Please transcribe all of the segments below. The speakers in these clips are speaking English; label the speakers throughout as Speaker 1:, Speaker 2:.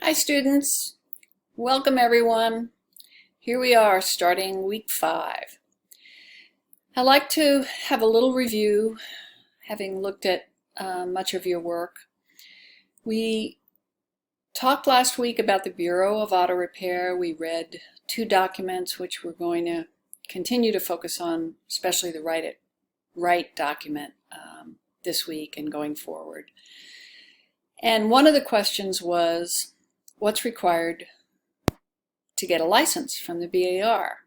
Speaker 1: Hi students, welcome everyone. Here we are starting week 5. I'd like to have a little review, having looked at much of your work. We talked last week about the Bureau of Auto Repair. We read 2 documents which we're going to continue to focus on, especially the Right document this week and going forward. And one of the questions was, what's required to get a license from the BAR?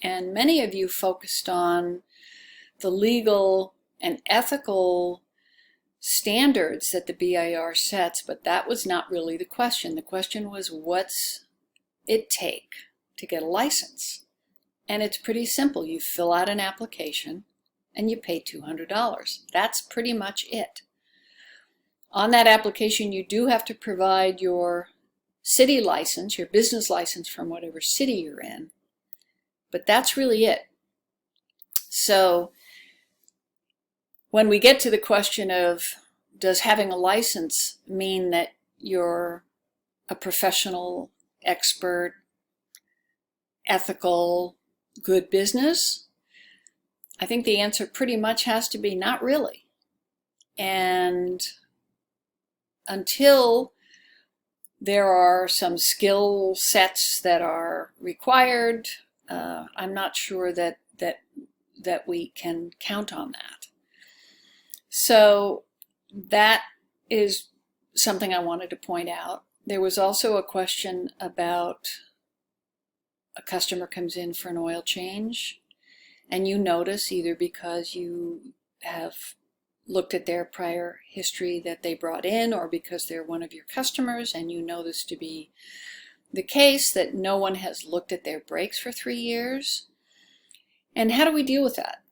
Speaker 1: And many of you focused on the legal and ethical standards that the BAR sets, but that was not really the question. The question was, what's it take to get a license? And it's pretty simple. You fill out an application and you pay $200. That's pretty much it. On that application, you do have to provide your city license, your business license from whatever city you're in, but that's really it. So when we get to the question of, does having a license mean that you're a professional, expert, ethical, good business? I think the answer pretty much has to be not really. And until there are some skill sets that are required, I'm not sure that we can count on that. So that is something I wanted to point out. There was also a question about a customer comes in for an oil change, and you notice, either because you have looked at their prior history that they brought in, or because they're one of your customers and you know this to be the case, that no one has looked at their brakes for 3 years. And how do we deal with that?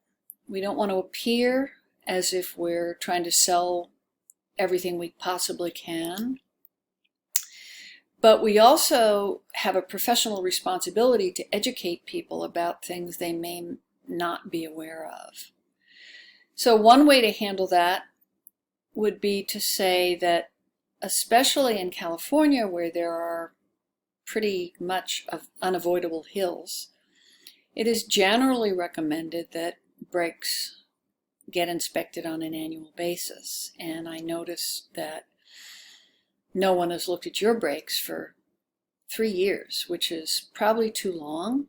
Speaker 1: We don't want to appear as if we're trying to sell everything we possibly can, but we also have a professional responsibility to educate people about things they may not be aware of. So one way to handle that would be to say that, especially in California, where there are pretty much of unavoidable hills, it is generally recommended that brakes get inspected on an annual basis. And I noticed that no one has looked at your brakes for 3 years, which is probably too long.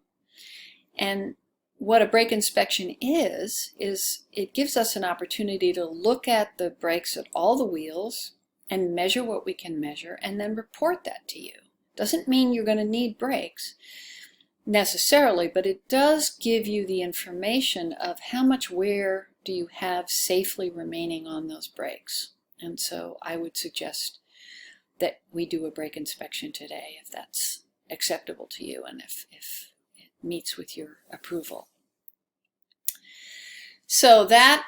Speaker 1: And what a brake inspection is it gives us an opportunity to look at the brakes at all the wheels and measure what we can measure and then report that to you. Doesn't mean you're going to need brakes necessarily, but it does give you the information of how much wear do you have safely remaining on those brakes. And so I would suggest that we do a brake inspection today, if that's acceptable to you and if it meets with your approval. So that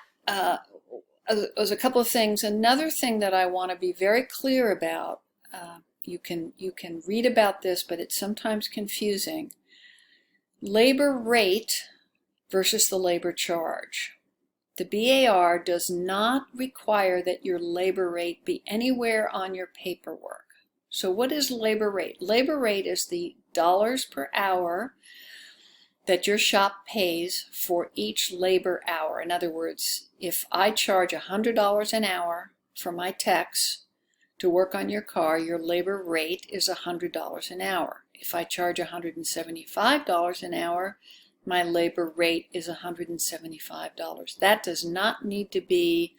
Speaker 1: was a couple of things. Another thing that I want to be very clear about, you can read about this, but it's sometimes confusing. Labor rate versus the labor charge. The BAR does not require that your labor rate be anywhere on your paperwork. So what is labor rate? Labor rate is the dollars per hour that your shop pays for each labor hour. In other words, if I charge $100 an hour for my techs to work on your car, your labor rate is $100 an hour. If I charge $175 an hour, my labor rate is $175. That does not need to be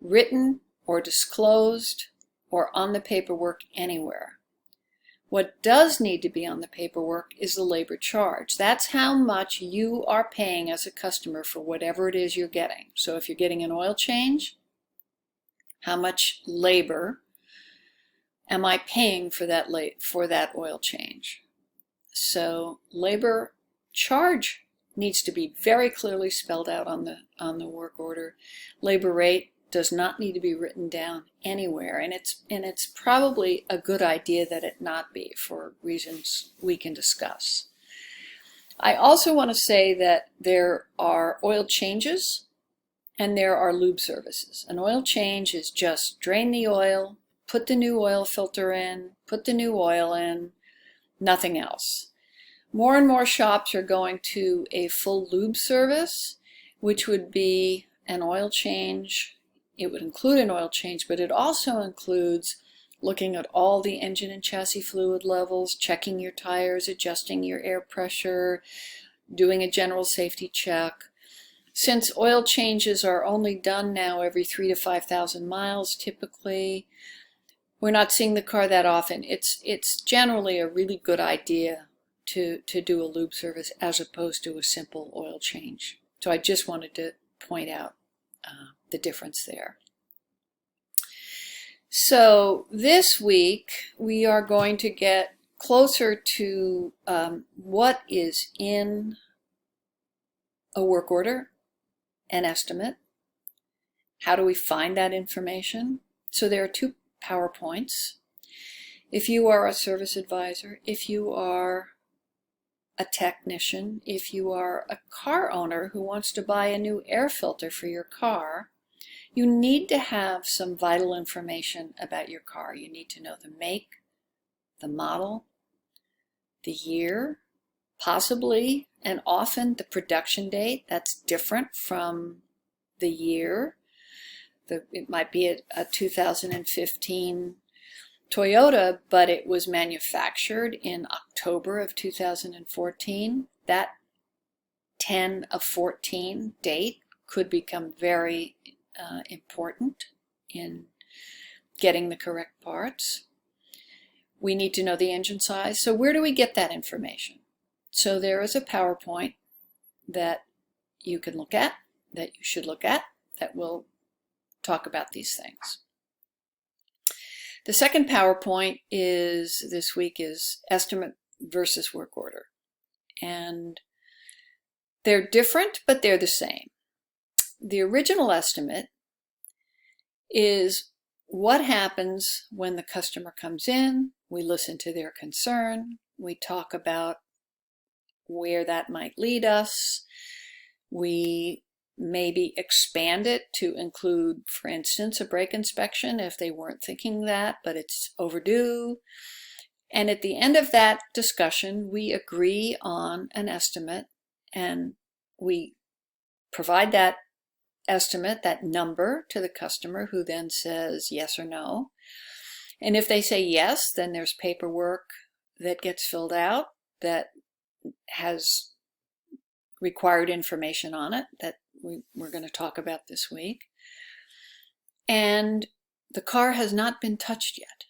Speaker 1: written or disclosed or on the paperwork anywhere. What does need to be on the paperwork is the labor charge. That's how much you are paying as a customer for whatever it is you're getting. So if you're getting an oil change, how much labor am I paying for that oil change? So labor charge needs to be very clearly spelled out on the work order. Labor rate does not need to be written down anywhere, and it's probably a good idea that it not be, for reasons we can discuss. I also want to say that there are oil changes and there are lube services. An oil change is just drain the oil, put the new oil filter in, put the new oil in, nothing else. More and more shops are going to a full lube service, which would be an oil change. It would include an oil change, but it also includes looking at all the engine and chassis fluid levels, checking your tires, adjusting your air pressure, doing a general safety check. Since oil changes are only done now every 3,000 to 5,000 miles typically, we're not seeing the car that often. It's generally a really good idea to do a lube service as opposed to a simple oil change. So I just wanted to point out the difference there. So this week we are going to get closer to what is in a work order, an estimate. How do we find that information? So there are two PowerPoints. If you are a service advisor, if you are a technician, if you are a car owner who wants to buy a new air filter for your car, you need to have some vital information about your car. You need to know the make, the model, the year, possibly and often the production date. That's different from the year. It might be a 2015 Toyota, but it was manufactured in October of 2014. That 10 of 14 date could become very important in getting the correct parts. We need to know the engine size. So where do we get that information? So there is a PowerPoint that you can look at, that you should look at, that will talk about these things. The second PowerPoint is this week is estimate versus work order. And they're different, but they're the same. The original estimate is what happens when the customer comes in, we listen to their concern, we talk about where that might lead us, we maybe expand it to include, for instance, a brake inspection if they weren't thinking that, but it's overdue. And at the end of that discussion, we agree on an estimate and we provide that estimate, that number, to the customer, who then says yes or no. And if they say yes, then there's paperwork that gets filled out that has required information on it that we're going to talk about this week. And the car has not been touched yet.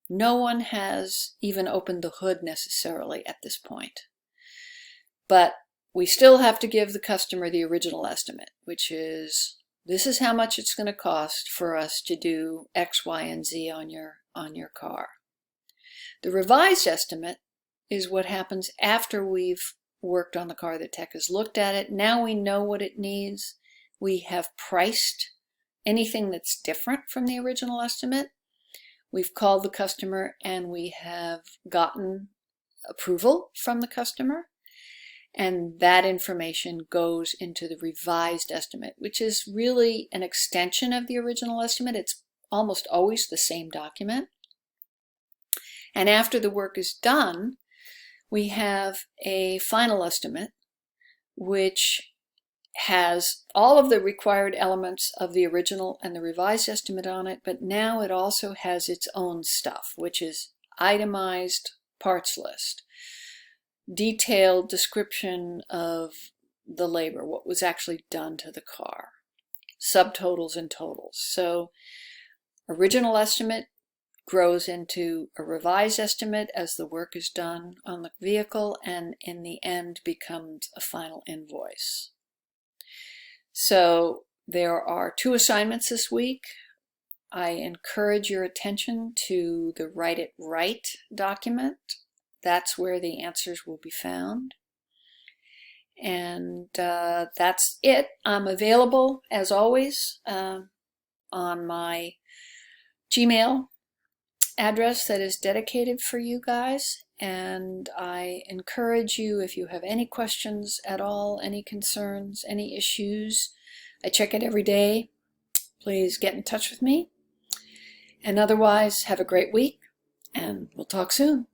Speaker 1: No one has even opened the hood necessarily at this point. But we still have to give the customer the original estimate, which is, this is how much it's going to cost for us to do X, Y, and Z on your car. The revised estimate is what happens after we've worked on the car. The tech has looked at it. Now we know what it needs. We have priced anything that's different from the original estimate. We've called the customer and we have gotten approval from the customer. And that information goes into the revised estimate, which is really an extension of the original estimate. It's almost always the same document. And after the work is done, we have a final estimate, which has all of the required elements of the original and the revised estimate on it, but now it also has its own stuff, which is itemized parts list, detailed description of the labor, what was actually done to the car, subtotals and totals. So original estimate grows into a revised estimate as the work is done on the vehicle, and in the end becomes a final invoice. So there are 2 assignments this week. I encourage your attention to the Write It Right document. That's where the answers will be found. And that's it. I'm available, as always, on my Gmail address that is dedicated for you guys. And I encourage you, if you have any questions at all, any concerns, any issues, I check it every day. Please get in touch with me. And otherwise, have a great week, and we'll talk soon.